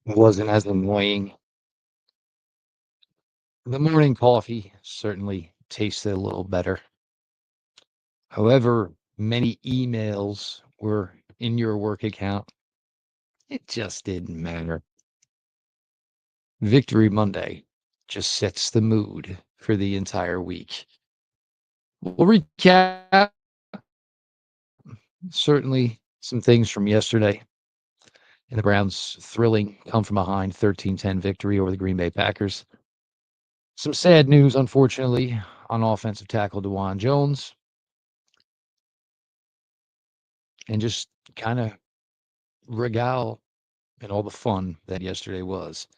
Wasn't as annoying. The morning coffee certainly tasted a little better. However, many emails were in your work account. It just didn't matter. Victory Monday just sets the mood for the entire week. We'll recap certainly some things from yesterday in the Browns' thrilling come from behind 13-10 victory over the Green Bay Packers. Some sad news, unfortunately, on offensive tackle Dawand Jones, and just kind of regale and all the fun that yesterday was.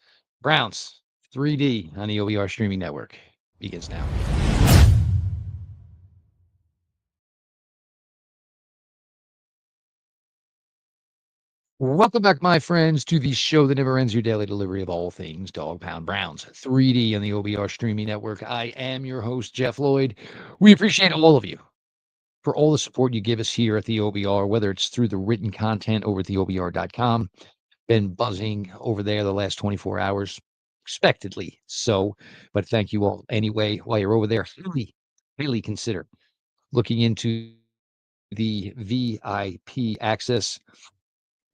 Browns 3D on the OBR streaming network begins now. Welcome back, my friends, to the show that never ends, your daily delivery of all things Dog Pound Browns 3D on the OBR streaming network. I am your host, Jeff Lloyd. We appreciate all of you for all the support you give us here at the OBR, whether it's through the written content over at theobr.com. Been buzzing over there the last 24 hours, expectedly so. But thank you all anyway. While you're over there, highly consider looking into the VIP access,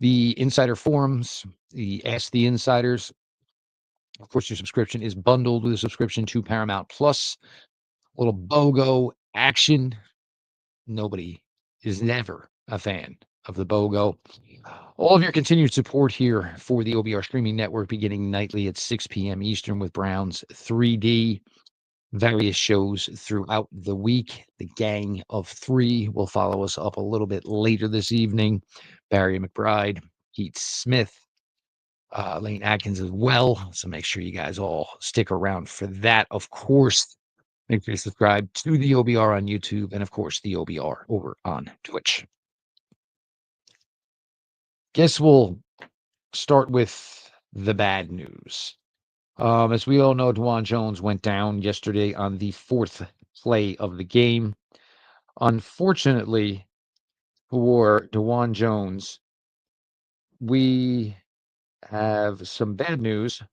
the insider forums, the Ask the Insiders. Of course, your subscription is bundled with a subscription to Paramount Plus. A little BOGO action. Nobody is never a fan of the BOGO. All of your continued support here for the OBR streaming network beginning nightly at 6 p.m. Eastern with Browns 3D. Various shows throughout the week. The Gang of Three will follow us up a little bit later this evening. Barry McBride, Keith Smith, Lane Atkins as well. So make sure you guys all stick around for that. Of course, make sure you subscribe to the OBR on YouTube and, of course, the OBR over on Twitch. Guess we'll start with the bad news. As we all know, Dawand Jones went down yesterday on the fourth play of the game. Unfortunately for Dawand Jones, we have some bad news.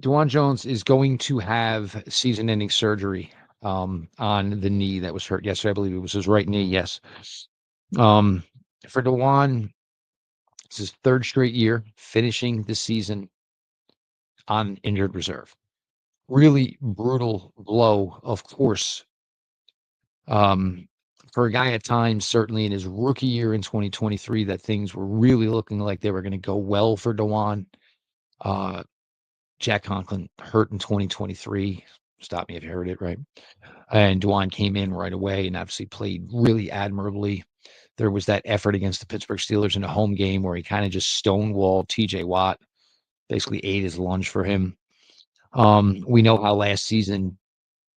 Dawand Jones is going to have season-ending surgery on the knee that was hurt yesterday. I believe it was his right knee. Yes. Um, for Dawand, it's his third straight year finishing the season on injured reserve. Really brutal blow, of course. For a guy at times, certainly in his rookie year in 2023, that things were really looking like they were going to go well for Dawand. Jack Conklin hurt in 2023. Stop me if you heard it, right? And Dawand came in right away and obviously played really admirably. There was that effort against the Pittsburgh Steelers in a home game where he kind of just stonewalled TJ Watt, basically ate his lunch for him. We know how last season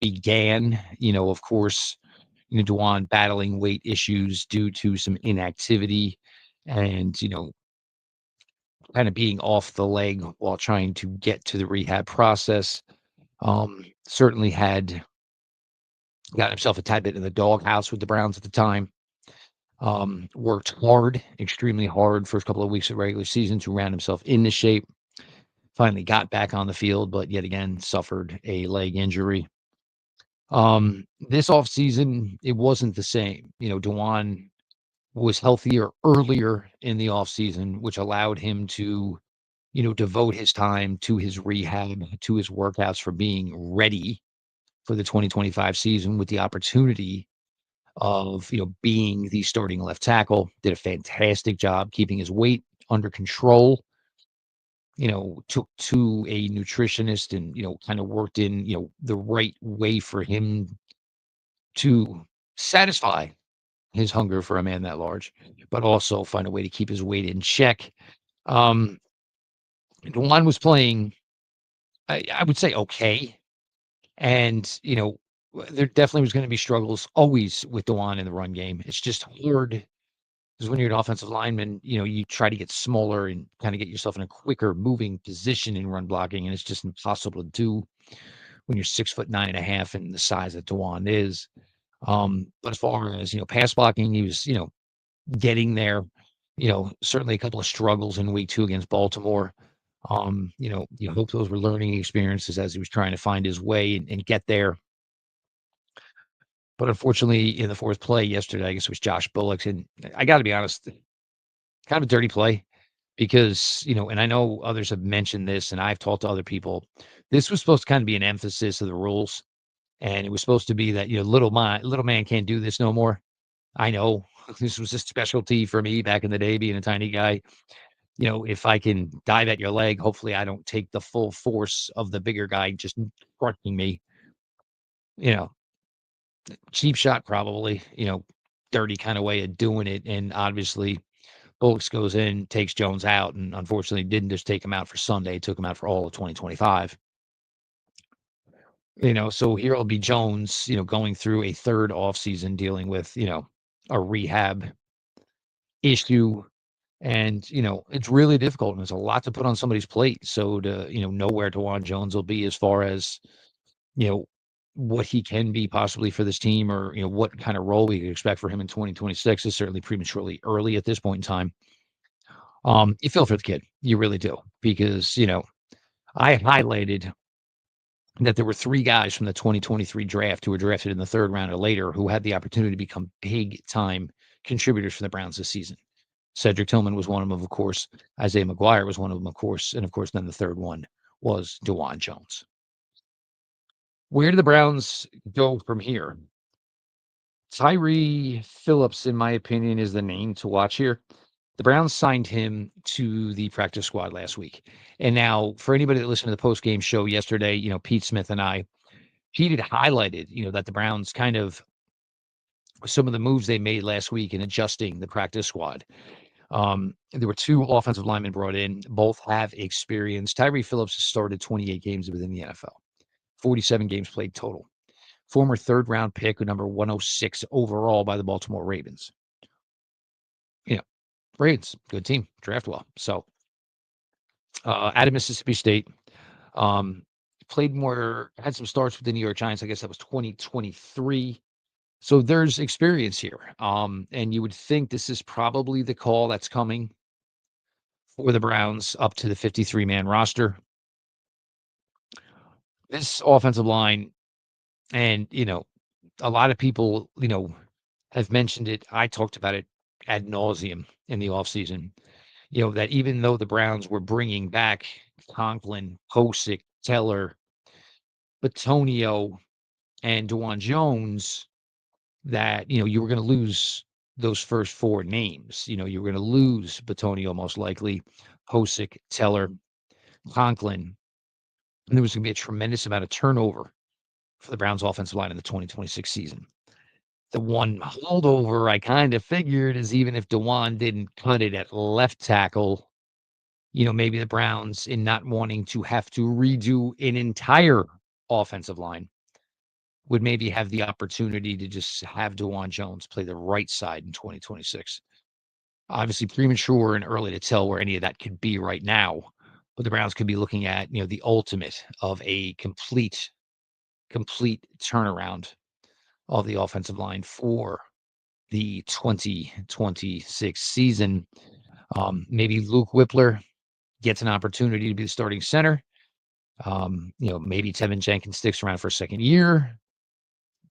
began, of course, Dawand battling weight issues due to some inactivity and, kind of being off the leg while trying to get to the rehab process. Certainly had got himself a tad bit in the doghouse with the Browns at the time. Worked hard, extremely hard, first couple of weeks of regular season to round himself into shape. Finally got back on the field, but yet again suffered a leg injury. This offseason, it wasn't the same. Dawand was healthier earlier in the offseason, which allowed him to, devote his time to his rehab, to his workouts for being ready for the 2025 season with the opportunity of, being the starting left tackle. Did a fantastic job keeping his weight under control. Took to a nutritionist and, kind of worked in, the right way for him to satisfy his hunger for a man that large, but also find a way to keep his weight in check. Um, Dawand was playing, I would say, okay. And, there definitely was going to be struggles always with Dawand in the run game. It's just hard because when you're an offensive lineman, you try to get smaller and kind of get yourself in a quicker moving position in run blocking. And it's just impossible to do when you're 6'9.5" and the size that Dawand is. But as far as, pass blocking, he was, getting there. Certainly a couple of struggles in week 2 against Baltimore. You hope those were learning experiences as he was trying to find his way and get there. But unfortunately, in the fourth play yesterday, I guess it was Josh Bullock, and I got to be honest, kind of a dirty play because, and I know others have mentioned this, and I've talked to other people. This was supposed to kind of be an emphasis of the rules, and it was supposed to be that little man can't do this no more. I know this was a specialty for me back in the day, being a tiny guy. If I can dive at your leg, hopefully I don't take the full force of the bigger guy just crushing me. You know, cheap shot probably. Dirty kind of way of doing it, and obviously Bullock goes in, takes Jones out, and unfortunately didn't just take him out for Sunday, took him out for all of 2025. So here will be Jones, going through a third offseason dealing with, a rehab issue. And, it's really difficult and there's a lot to put on somebody's plate. So to, know where Dawand Jones will be as far as, you know, what he can be possibly for this team or, what kind of role we could expect for him in 2026 is certainly prematurely early at this point in time. You feel for the kid. You really do. Because, I highlighted that there were 3 guys from the 2023 draft who were drafted in the 3rd round or later who had the opportunity to become big time contributors for the Browns this season. Cedric Tillman was one of them, of course. Isaiah McGuire was one of them, of course. And of course, then the third one was Dawand Jones. Where do the Browns go from here? Tyree Phillips, in my opinion, is the name to watch here. The Browns signed him to the practice squad last week. And now, for anybody that listened to the post-game show yesterday, Pete Smith and I, Pete had highlighted, that the Browns kind of some of the moves they made last week in adjusting the practice squad. There were 2 offensive linemen brought in. Both have experience. Tyree Phillips has started 28 games within the NFL, 47 games played total. Former 3rd round pick, number 106 overall by the Baltimore Ravens. Ravens, good team, draft well. So, out of Mississippi State, um, had some starts with the New York Giants. I guess that was 2023. So there's experience here. And you would think this is probably the call that's coming for the Browns up to the 53-man roster. This offensive line, and, a lot of people, have mentioned it. I talked about it ad nauseum in the offseason, that even though the Browns were bringing back Conklin, Hosick, Teller, Batonio, and Dawand Jones, that, you were going to lose those first 4 names. You were going to lose Batonio most likely, Hosick, Teller, Conklin. And there was going to be a tremendous amount of turnover for the Browns offensive line in the 2026 season. The one holdover I kind of figured is even if Dawand didn't cut it at left tackle, maybe the Browns, in not wanting to have to redo an entire offensive line, would maybe have the opportunity to just have Dawand Jones play the right side in 2026. Obviously premature and early to tell where any of that could be right now, but the Browns could be looking at, the ultimate of a complete turnaround of the offensive line for the 2026 season. Maybe Luke Whippler gets an opportunity to be the starting center. Maybe Tevin Jenkins sticks around for a second year.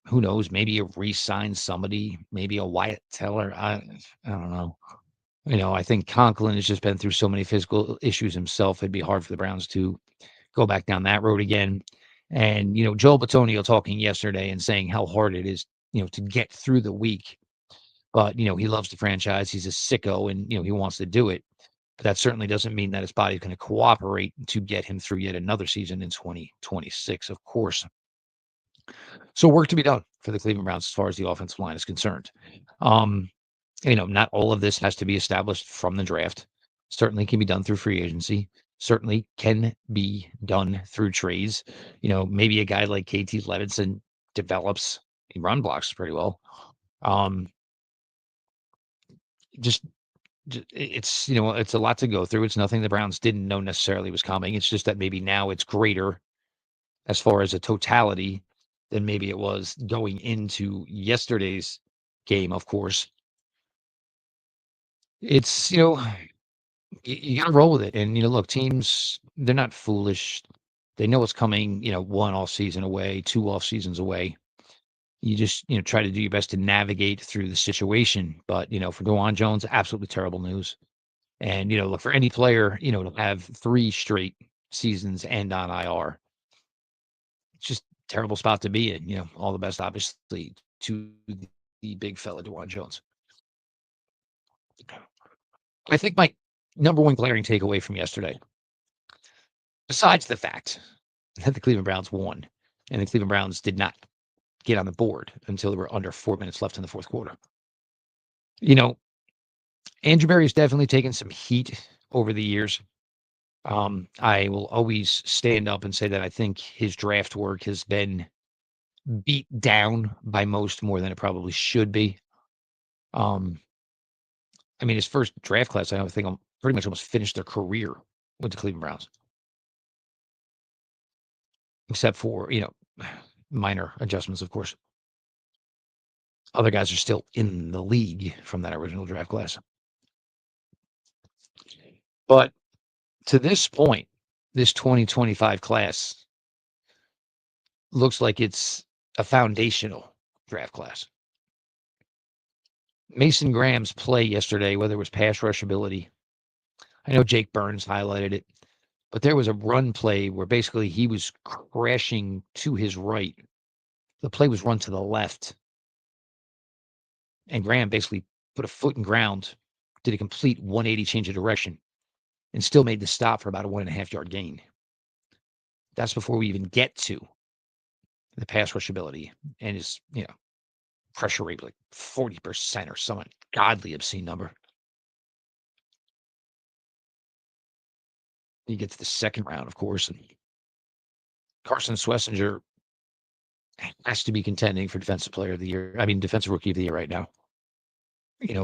Who knows? Maybe you re-sign somebody, maybe a Wyatt Teller. I don't know. I think Conklin has just been through so many physical issues himself. It'd be hard for the Browns to go back down that road again. And, Joel Batonio talking yesterday and saying how hard it is, to get through the week. But, he loves the franchise. He's a sicko and, he wants to do it. But that certainly doesn't mean that his body's going to cooperate to get him through yet another season in 2026, of course. So work to be done for the Cleveland Browns as far as the offensive line is concerned. Not all of this has to be established from the draft. Certainly can be done through free agency. Certainly can be done through trades. Maybe a guy like KT Levinson develops, he run blocks pretty well. Just it's it's a lot to go through. It's nothing the Browns didn't know necessarily was coming. It's just that maybe now it's greater as far as a totality than maybe it was going into yesterday's game, of course. It's, you got to roll with it. And, look, teams, they're not foolish. They know what's coming, one off season away, two off seasons away. You just, try to do your best to navigate through the situation. But, for Dawand Jones, absolutely terrible news. And, look, for any player, to have 3 straight seasons end on IR, it's just a terrible spot to be in. All the best, obviously, to the big fella, Dawand Jones. I think my number one glaring takeaway from yesterday, besides the fact that the Cleveland Browns won and the Cleveland Browns did not get on the board until there were under 4 minutes left in the fourth quarter. You know, Andrew Berry has definitely taken some heat over the years. I will always stand up and say that I think his draft work has been beat down by most more than it probably should be. Um, I mean, his first draft class, I don't think pretty much almost finished their career with the Cleveland Browns, except for, minor adjustments, of course. Other guys are still in the league from that original draft class. But to this point, this 2025 class looks like it's a foundational draft class. Mason Graham's play yesterday, whether it was pass rush ability, I know Jake Burns highlighted it, but there was a run play where basically he was crashing to his right. The play was run to the left, and Graham basically put a foot in ground, did a complete 180 change of direction, and still made the stop for about a 1.5 yard gain. That's before we even get to the pass rush ability and his, pressure rate like 40% or some ungodly obscene number. You get to the second round, of course, and Carson Schlesinger has to be contending for defensive player of the year. I mean, defensive rookie of the year right now.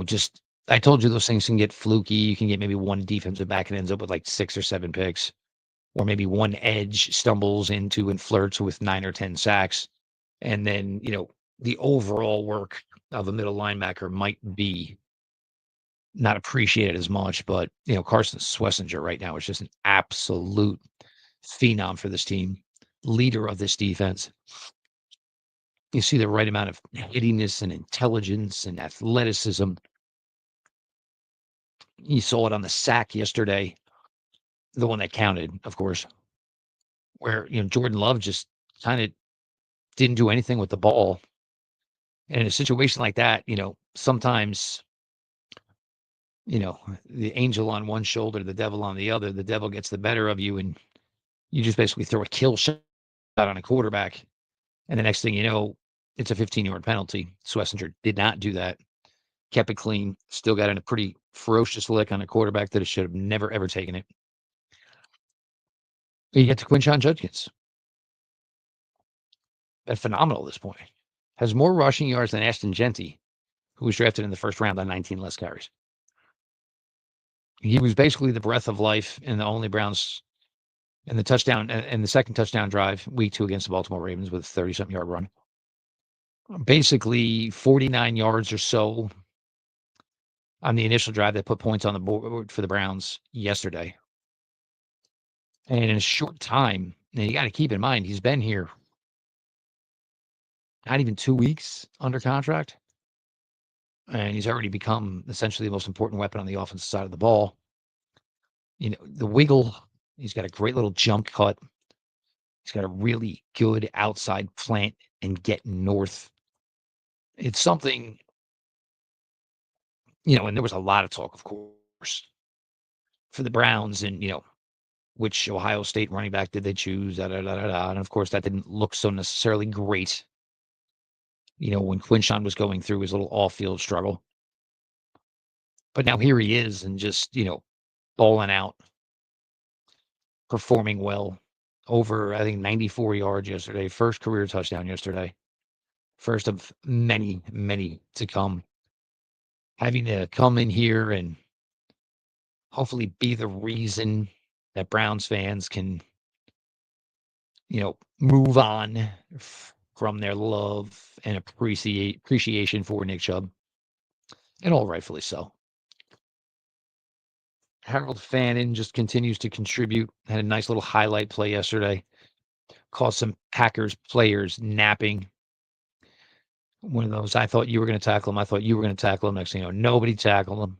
Just I told you those things can get fluky. You can get maybe one defensive back and ends up with like 6 or 7 picks, or maybe one edge stumbles into and flirts with 9 or 10 sacks. And then, the overall work of a middle linebacker might be not appreciated as much. But, Carson Schlesinger right now is just an absolute phenom for this team, leader of this defense. You see the right amount of hittiness and intelligence and athleticism. You saw it on the sack yesterday, the one that counted, of course, where, Jordan Love just kind of didn't do anything with the ball. And in a situation like that, sometimes, the angel on one shoulder, the devil on the other, the devil gets the better of you, and you just basically throw a kill shot on a quarterback. And the next thing you know, it's a 15-yard penalty. Schlesinger did not do that. Kept it clean. Still got in a pretty ferocious lick on a quarterback that should have never, ever taken it. You get to Quinshon Judkins. That's phenomenal at this point. Has more rushing yards than Ashton Genty, who was drafted in the first round on 19 less carries. He was basically the breath of life in the only Browns in the touchdown and the second touchdown drive, week 2 against the Baltimore Ravens with a 30-something yard run. Basically 49 yards or so on the initial drive that put points on the board for the Browns yesterday. And in a short time, and you got to keep in mind, he's been here not even 2 weeks under contract. And he's already become essentially the most important weapon on the offensive side of the ball. The wiggle, he's got a great little jump cut. He's got a really good outside plant and get north. It's something, and there was a lot of talk, of course, for the Browns and, which Ohio State running back did they choose? Da, da, da, da, da. And of course, that didn't look so necessarily great, when Quinshon was going through his little off-field struggle. But now here he is and just, balling out, performing well. Over, I think, 94 yards yesterday. First career touchdown yesterday. First of many, many to come. Having to come in here and hopefully be the reason that Browns fans can, move on from their love and appreciation for Nick Chubb. And all rightfully so. Harold Fannin just continues to contribute. Had a nice little highlight play yesterday. Caught some Packers players napping. One of those, I thought you were going to tackle him. I thought you were going to tackle him. Next thing you know, nobody tackled him.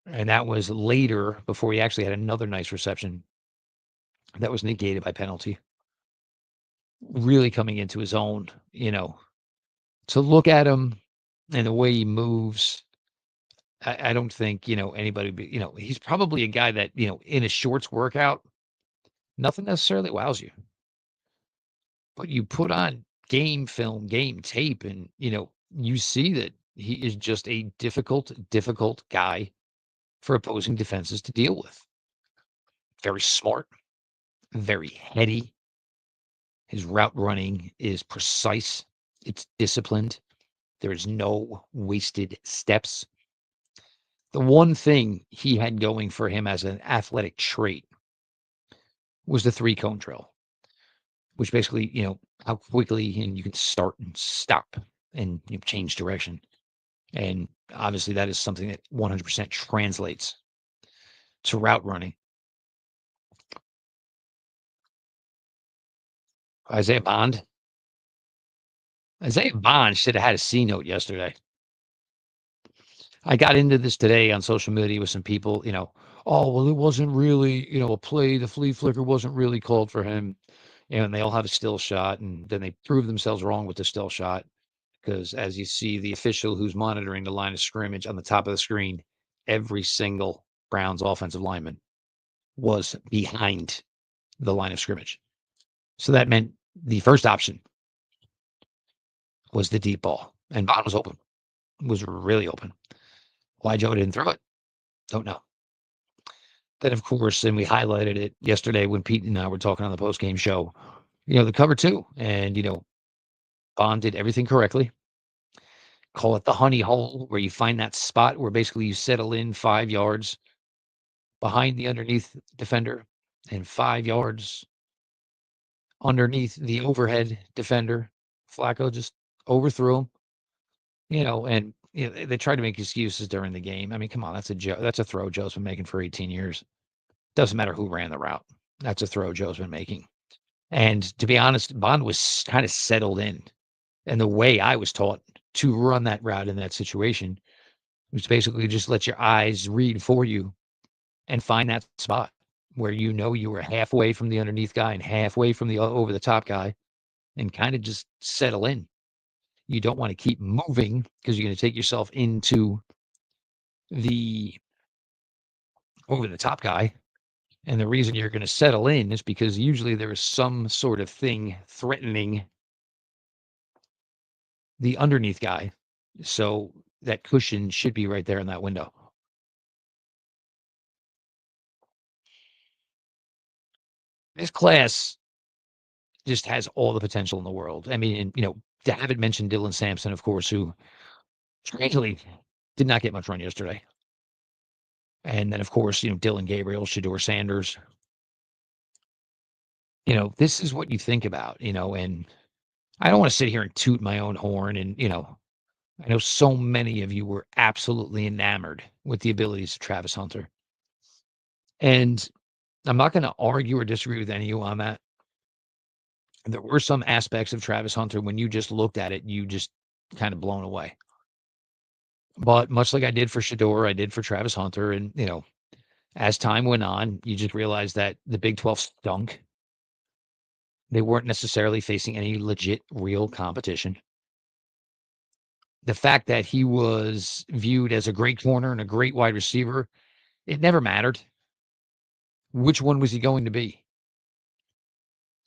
And that was later before he actually had another nice reception that was negated by penalty. Really coming into his own, to look at him and the way he moves. I don't think, anybody, he's probably a guy that, in a shorts workout, nothing necessarily wows you, but you put on game film, game tape, and, you see that he is just a difficult guy for opposing defenses to deal with. Very smart, very heady. His route running is precise. It's disciplined. There is no wasted steps. The one thing he had going for him as an athletic trait was the three cone drill, which basically, how quickly and you can start and stop and change direction. And obviously that is something that 100% translates to route running. Isaiah Bond. Isaiah Bond should have had a C note yesterday. I got into this today on social media with some people, oh, well, it wasn't really, a play. The flea flicker wasn't really called for him. And they all have a still shot. And then they prove themselves wrong with the still shot. Because as you see, the official who's monitoring the line of scrimmage on the top of the screen, every single Browns offensive lineman was behind the line of scrimmage. So that meant the first option was the deep ball. And Bond was open, was really open. Why Joe didn't throw it, don't know. Then, of course, and we highlighted it yesterday when Pete and I were talking on the post-game show, the cover two. And, Bond did everything correctly. Call it the honey hole, where you find that spot where basically you settle in 5 yards behind the underneath defender and 5 yards underneath the overhead defender. Flacco just overthrew him, and they tried to make excuses during the game. I mean, come on, that's a throw Joe's been making for 18 years. Doesn't matter who ran the route. That's a throw Joe's been making. And to be honest, Bond was kind of settled in. And the way I was taught to run that route in that situation was basically just let your eyes read for you and find that spot where you were halfway from the underneath guy and halfway from the over the top guy, and kind of just settle in. You don't want to keep moving because you're going to take yourself into the over the top guy. And the reason you're going to settle in is because usually there is some sort of thing threatening the underneath guy. So that cushion should be right there in that window. This class just has all the potential in the world. I mean, and, to have it mentioned Dylan Sampson, of course, who strangely did not get much run yesterday. And then, of course, Dylan Gabriel, Shador Sanders. This is what you think about, and I don't want to sit here and toot my own horn. And, I know so many of you were absolutely enamored with the abilities of Travis Hunter. And I'm not going to argue or disagree with any of you on that. There were some aspects of Travis Hunter when you just looked at it, you just kind of blown away. But much like I did for Shador, I did for Travis Hunter. And, as time went on, you just realized that the Big 12 stunk. They weren't necessarily facing any legit, real competition. The fact that he was viewed as a great corner and a great wide receiver, it never mattered. Which one was he going to be?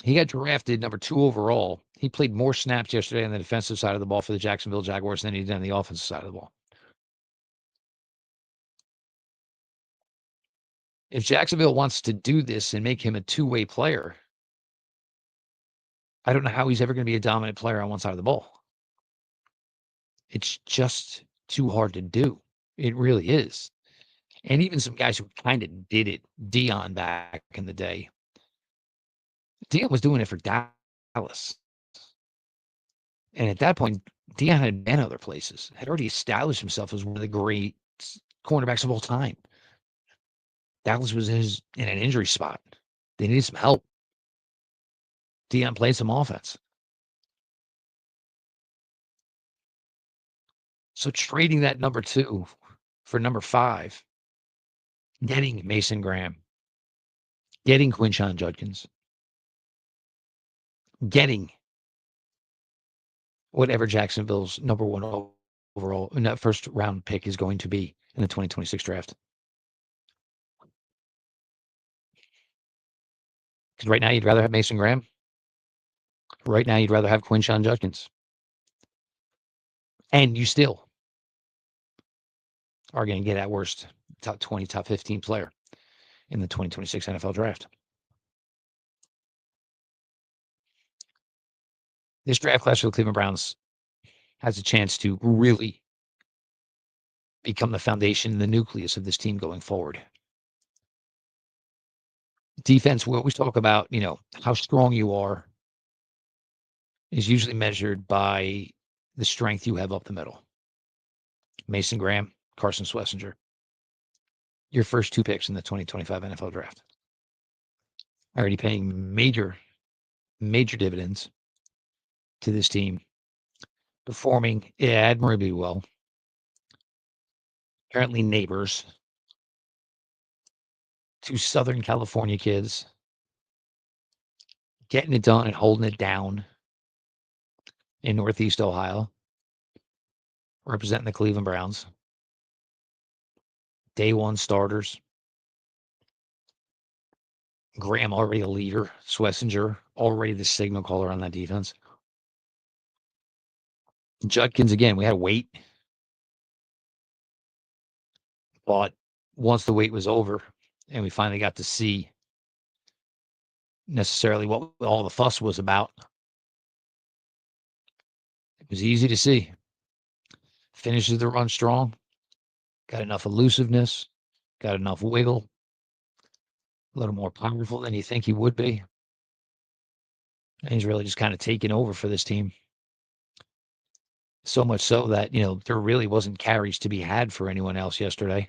He got drafted number 2 overall. He played more snaps yesterday on the defensive side of the ball for the Jacksonville Jaguars than he did on the offensive side of the ball. If Jacksonville wants to do this and make him a two-way player, I don't know how he's ever going to be a dominant player on one side of the ball. It's just too hard to do. It really is. And even some guys who kind of did it, Dion back in the day, Dion was doing it for Dallas. And at that point, Dion had been other places, had already established himself as one of the great cornerbacks of all time. Dallas was in an injury spot. They needed some help. Dion played some offense. So trading that number 2 for number 5, getting Mason Graham, getting Quinshon Judkins, getting whatever Jacksonville's number 1 overall in that first round pick is going to be in the 2026 draft. Because right now you'd rather have Mason Graham. Right now you'd rather have Quinshon Judkins. And you still are going to get at worst top 20, top 15 player in the 2026 NFL draft. This draft class for the Cleveland Browns has a chance to really become the foundation, the nucleus of this team going forward. Defense, we always talk about, how strong you are is usually measured by the strength you have up the middle. Mason Graham, Carson Schlesinger, your first 2 picks in the 2025 NFL draft. Already paying major dividends to this team, performing admirably well. Apparently neighbors, 2 Southern California kids, getting it done and holding it down in Northeast Ohio, representing the Cleveland Browns. Day 1 starters. Graham already a leader. Schlesinger already the signal caller on that defense. Judkins, again, we had to wait. But once the wait was over and we finally got to see necessarily what all the fuss was about, it was easy to see. Finishes the run strong. Got enough elusiveness. Got enough wiggle. A little more powerful than you think he would be. And he's really just kind of taken over for this team. So much so that, there really wasn't carries to be had for anyone else yesterday.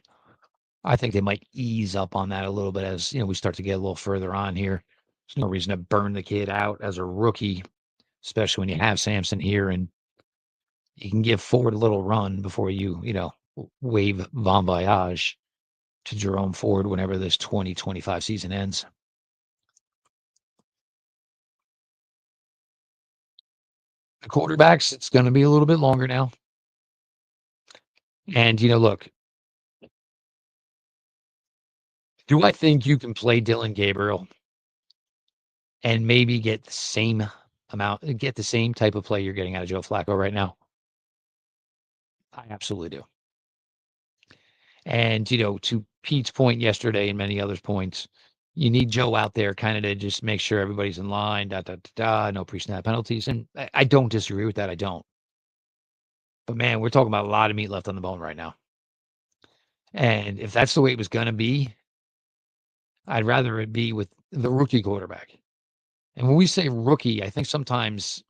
I think they might ease up on that a little bit as, we start to get a little further on here. There's no reason to burn the kid out as a rookie, especially when you have Samson here and you can give Ford a little run before you, wave bon voyage to Jerome Ford whenever this 2025 season ends. The quarterbacks, it's going to be a little bit longer now. And, look, do I think you can play Dylan Gabriel and maybe get the same type of play you're getting out of Joe Flacco right now? I absolutely do. And, to Pete's point yesterday and many others' points, you need Joe out there kind of to just make sure everybody's in line, no pre-snap penalties. And I don't disagree with that. I don't. But, man, we're talking about a lot of meat left on the bone right now. And if that's the way it was going to be, I'd rather it be with the rookie quarterback. And when we say rookie, I think sometimes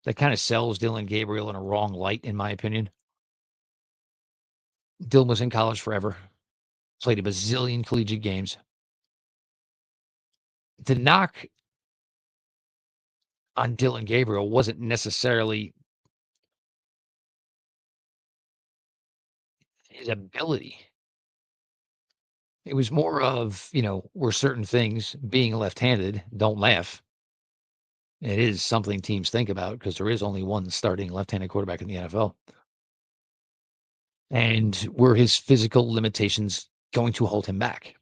that kind of sells Dylan Gabriel in a wrong light, in my opinion. Dylan was in college forever, played a bazillion collegiate games. The knock on Dylan Gabriel wasn't necessarily his ability. It was more of, were certain things being left-handed, don't laugh. It is something teams think about because there is only one starting left-handed quarterback in the NFL. And were his physical limitations going to hold him back?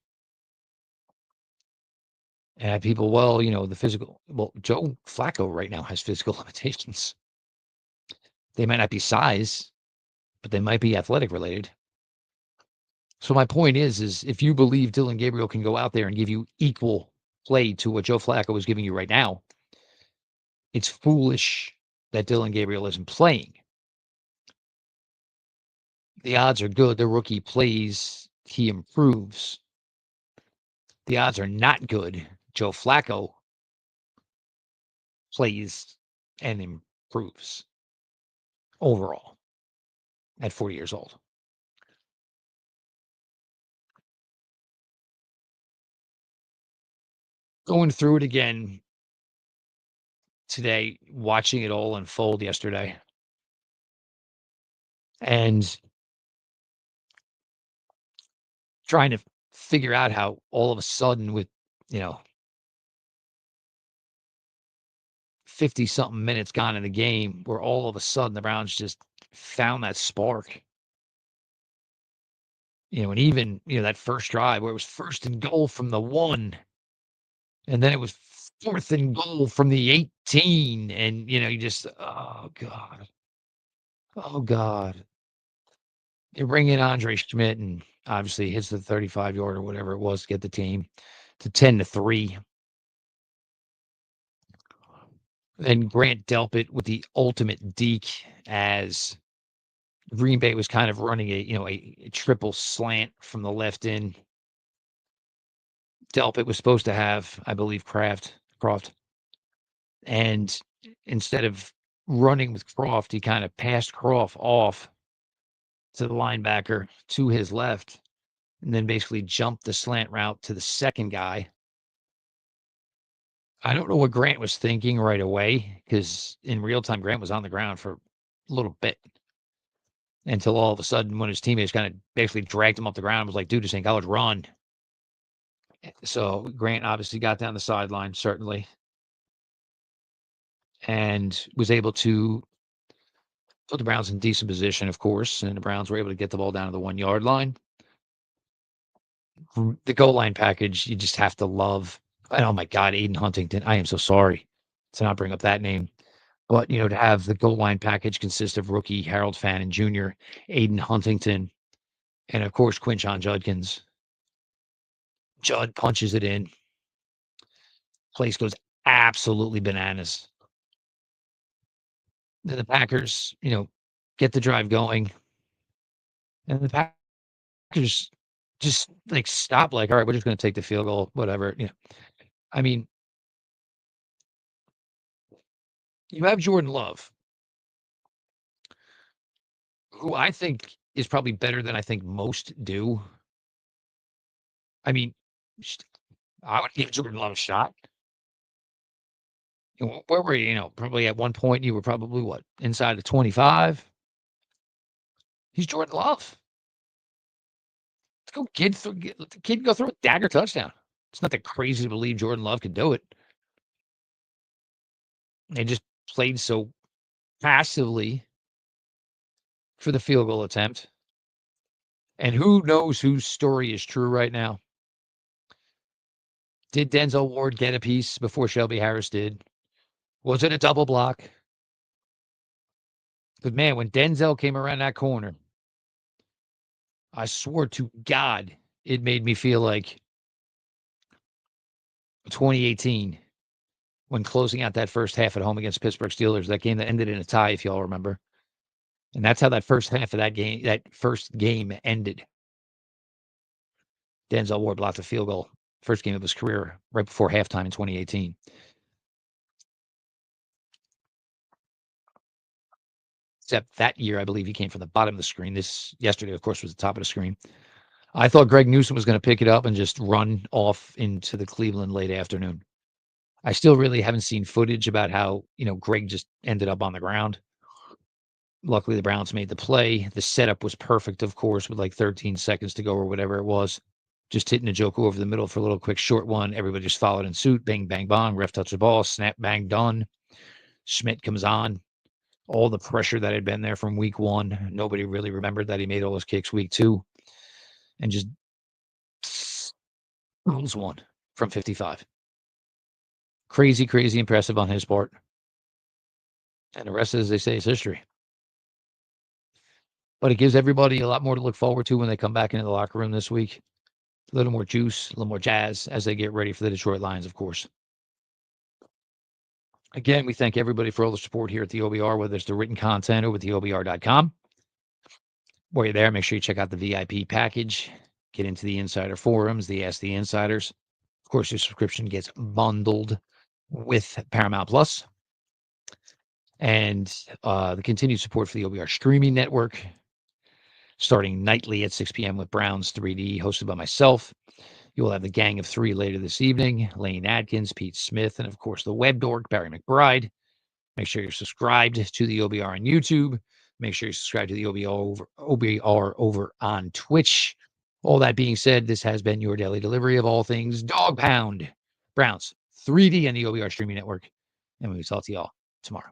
And people, Joe Flacco right now has physical limitations. They might not be size, but they might be athletic related. So my point is if you believe Dylan Gabriel can go out there and give you equal play to what Joe Flacco is giving you right now, it's foolish that Dylan Gabriel isn't playing. The odds are good. The rookie plays, he improves. The odds are not good. Joe Flacco plays and improves overall at 40 years old. Going through it again today, watching it all unfold yesterday, and trying to figure out how all of a sudden with, you know, 50 something minutes gone in the game, where all of a sudden the Browns just found that spark. And even, that first drive where it was first and goal from the 1, and then it was fourth and goal from the 18, and, you just, oh god. Oh god. You bring in Andre Schmidt and obviously hits the 35-yard or whatever it was to get the team to 10-3. Then Grant Delpit with the ultimate deke as Green Bay was kind of running a triple slant from the left in. Delpit was supposed to have, I believe, Croft. And instead of running with Croft, he kind of passed Croft off to the linebacker to his left and then basically jumped the slant route to the second guy. I don't know what Grant was thinking right away because in real time, Grant was on the ground for a little bit until all of a sudden when his teammates kind of basically dragged him up the ground and was like, dude, this ain't college, run. So Grant obviously got down the sideline, certainly, and was able to put the Browns in decent position, of course, and the Browns were able to get the ball down to the 1-yard line. The goal line package, you just have to love. And oh my God, Aiden Huntington. I am so sorry to not bring up that name. But, to have the goal line package consist of rookie Harold Fannin Jr., Aiden Huntington, and of course, Quinshon Judkins. Judd punches it in. Place goes absolutely bananas. Then the Packers, get the drive going. And the Packers just like stop, like, all right, we're just going to take the field goal, whatever. I mean, you have Jordan Love, who I think is probably better than I think most do. I mean, I would give Jordan Love a shot. Where were you? Probably at one point you were probably what, inside the 25. He's Jordan Love. Let the kid go through a dagger touchdown. It's not that crazy to believe Jordan Love could do it. They just played so passively for the field goal attempt. And who knows whose story is true right now? Did Denzel Ward get a piece before Shelby Harris did? Was it a double block? But man, when Denzel came around that corner, I swore to God, it made me feel like 2018 when closing out that first half at home against Pittsburgh Steelers, that game that ended in a tie, if y'all remember. And that's how that first half of that first game ended. Denzel Ward blocked a field goal, first game of his career, right before halftime in 2018. Except that year, I believe he came from the bottom of the screen. Yesterday, of course, was the top of the screen. I thought Greg Newsome was going to pick it up and just run off into the Cleveland late afternoon. I still really haven't seen footage about how, Greg just ended up on the ground. Luckily, the Browns made the play. The setup was perfect, of course, with like 13 seconds to go or whatever it was. Just hitting Njoku over the middle for a little quick short one. Everybody just followed in suit. Bang, bang, bong. Ref touched the ball. Snap, bang, done. Schmidt comes on. All the pressure that had been there from week 1. Nobody really remembered that he made all those kicks week 2. And just rules one from 55. Crazy, crazy impressive on his part. And the rest, as they say, is history. But it gives everybody a lot more to look forward to when they come back into the locker room this week. A little more juice, a little more jazz as they get ready for the Detroit Lions, of course. Again, we thank everybody for all the support here at the OBR, whether it's the written content over at theobr.com. While you're there, make sure you check out the VIP package. Get into the insider forums, the Ask the Insiders. Of course, your subscription gets bundled with Paramount Plus. And the continued support for the OBR streaming network, starting nightly at 6 p.m. with Browns 3D, hosted by myself. You will have the Gang of Three later this evening, Lane Atkins, Pete Smith, and of course the web dork, Barry McBride. Make sure you're subscribed to the OBR on YouTube. Make sure you subscribe to the OBR over on Twitch. All that being said, this has been your daily delivery of all things Dog Pound, Browns, 3D, and the OBR streaming network. And we will talk to y'all tomorrow.